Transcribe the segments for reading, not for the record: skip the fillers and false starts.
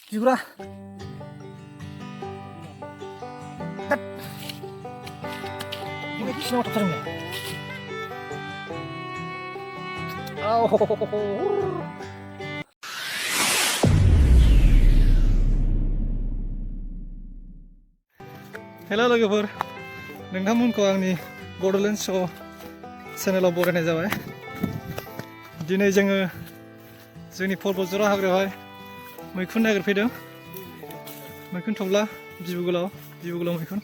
비구라. 이거 지나고 덮어졌네. 아우. हेल' लोगोफोर नोंथांमोनखौ आंनि बड'लेण्ड श' चेनेलाव बरायनाय जाबाय। दिनै जोङो जोंनि पर्बतजरा हाग्रायावहाय मैखुन नागिरफैदों। मैखुन थब्ला बिबु गोलाव मैखुन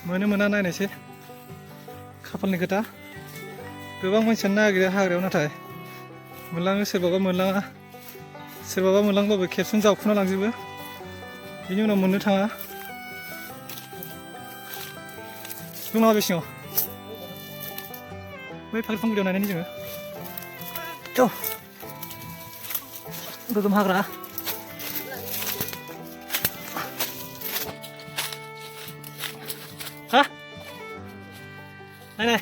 मोनो मोना नायनायसै खाफालनि खोथा। गोबां मानसियानो नागिरो हाग्रायाव, नाथाय मोनलाङो, सोरबाबा मोनलाङा, सोरबाबा मोनलांबाबो खेबसेनो जावखुना लांजोबो, बिनि उनाव मोननो थाङा। दं नामा बे सिङाव? बै फाख्रि गुदियाव नायनायनि जोङो गोगोम हाग्रा। हा नाय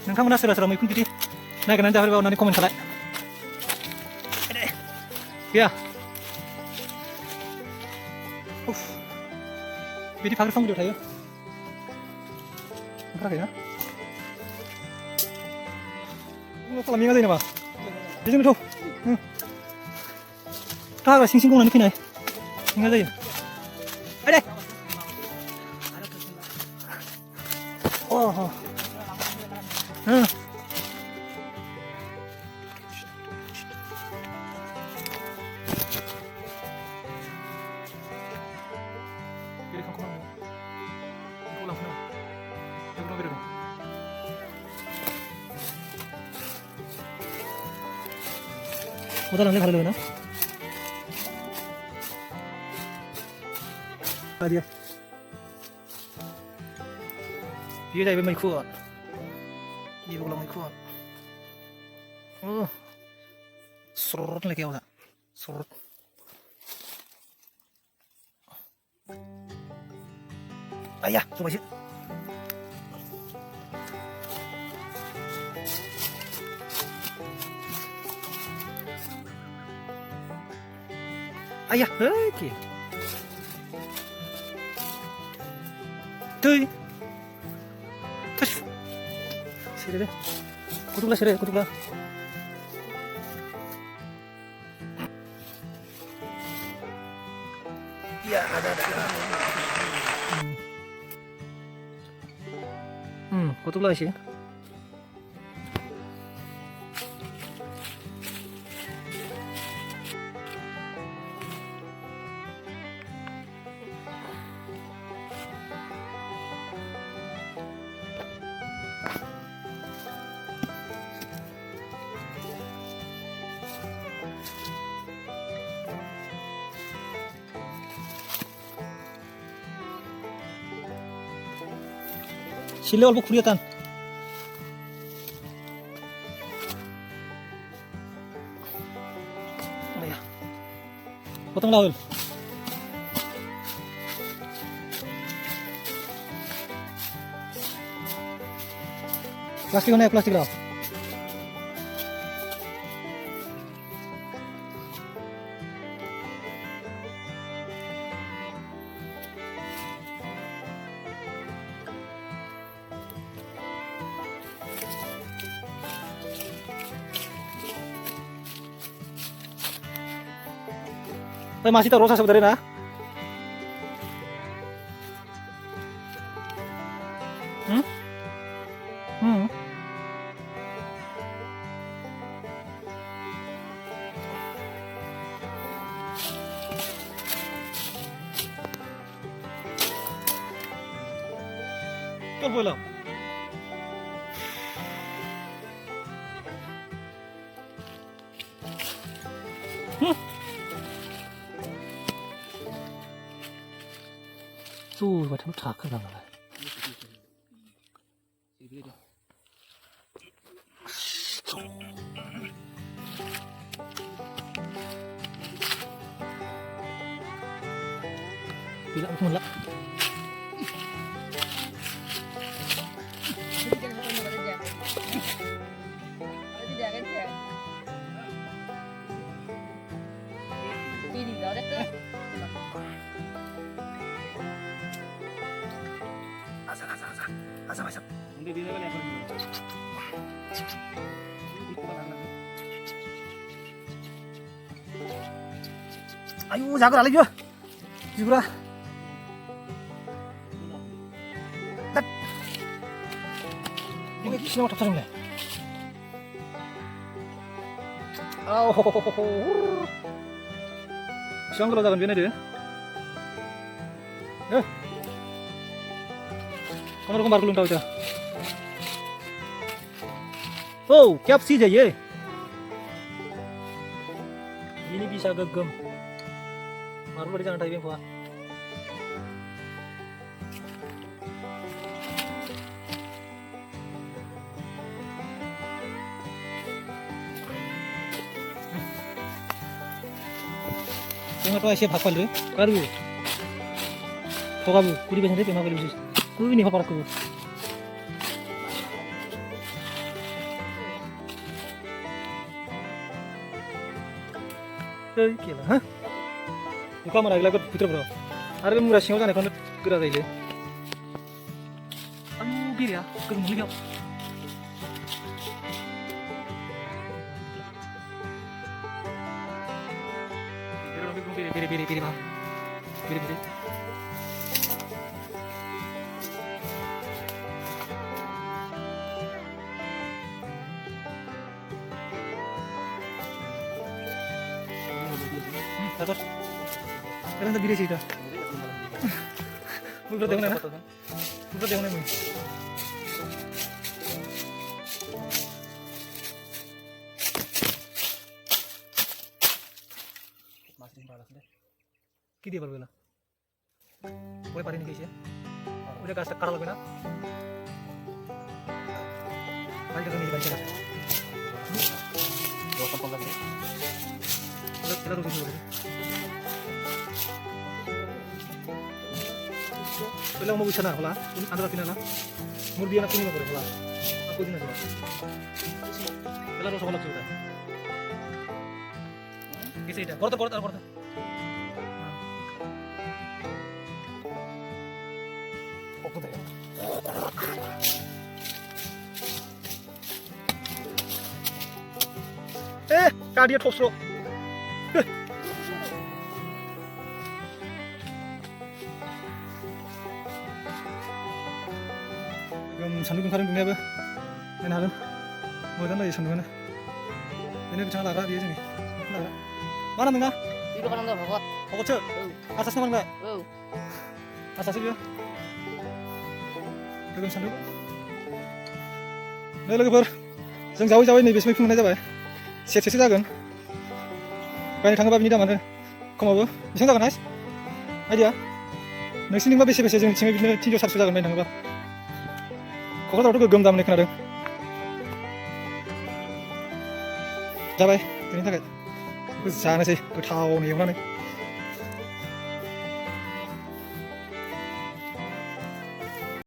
नोंथांमोना सोरबा सोरबा मैखुन बिदि नागिरनानै जाफेरबाय? अननानै कमेन्ट खालाय। गैया बिदि फाख्रि गुदियाव थायो। ओंखाराखैना? खालामनाया जायो नामा? बेजोंनोथ' हाग्रा सिं सिं गनानै फैनाय नङा जायो। आरे अह मोजां भालो ना dia dia जाहैबाय मैखुन, बिबु गोलाव मैखुन। स्रट होनलाय गावना स्रट। आया जबायसो। आया ओके दै थस सिरे दे कुतुबला सिरे कुतुबला ya ada कुतुबला sih. 실내 얼굴 구렸단. 뭐야? 보통 나올. 플라스틱은 해 플라스틱이라. masih taruh rasa sebenarnya. boleh. Tuh, macam cakar kan? Bilang mulak. 일이 어쨌든 아삭아삭. 근데 니네가 내가 아유 작을 알려줘. 지구라. 이거 신호가 탑타졌네. 아우 호호호호. 시간 걸어 작은 얘네들. 예. Kamu kembar belum tahu dah. Oh, kiap sih ye. Ini bisa gegem. Baru di jangan diving Pak. Tengok tu Asia hafal tu. Baru. Tokabu, kuri biasa dia memang boleh. Kuri ni hafal aku. Kira, ha? Buka mana lagi lagu putra bro. Ada yang murah singgah kan? Kalau gerak aja. Aduh, bir ya, kerumuh lagi. Biri, bang. Biri. Tatar. Kalian tak biri sih dah. Bukan tengok mana? Bukan tengok mana? Kidi baru bela. Boleh paling ni ya. Udah kasih karal bela. Paling kami di baca. dua kantong lagi. Kita rugi dulu. Bela mau bisa nak lah. Antara final lah. Murbiana kini mau boleh lah. Aku di mana? Bela harus sekolah juga. Kisah dah. Korta. Dia tosro. Sandu kemarin dunia apa? Ini hagan. Mudah lah ya sandunya. Ini bicara laga dia sini. Laga. Mana menga? 뒤로 가는 거 먹어. 어거쳐. 아사스 나만 가. 어. 아사스 bio. Hagan sandu. Đây là cái bờ. Dâng giáo này bị phun này ra vậy. Sẽ ra gần. Banyak tangga babini dah mana? Kamu apa? Bisa tak kan, Ais? Adia. Nasi ni mah besi jeng cingin bina tinjau satu jaga main tangga. Kau tahu tu gegam dah mereka ada. Jabai, ini tak. Kau sana sih, kau tahu ni mana ni?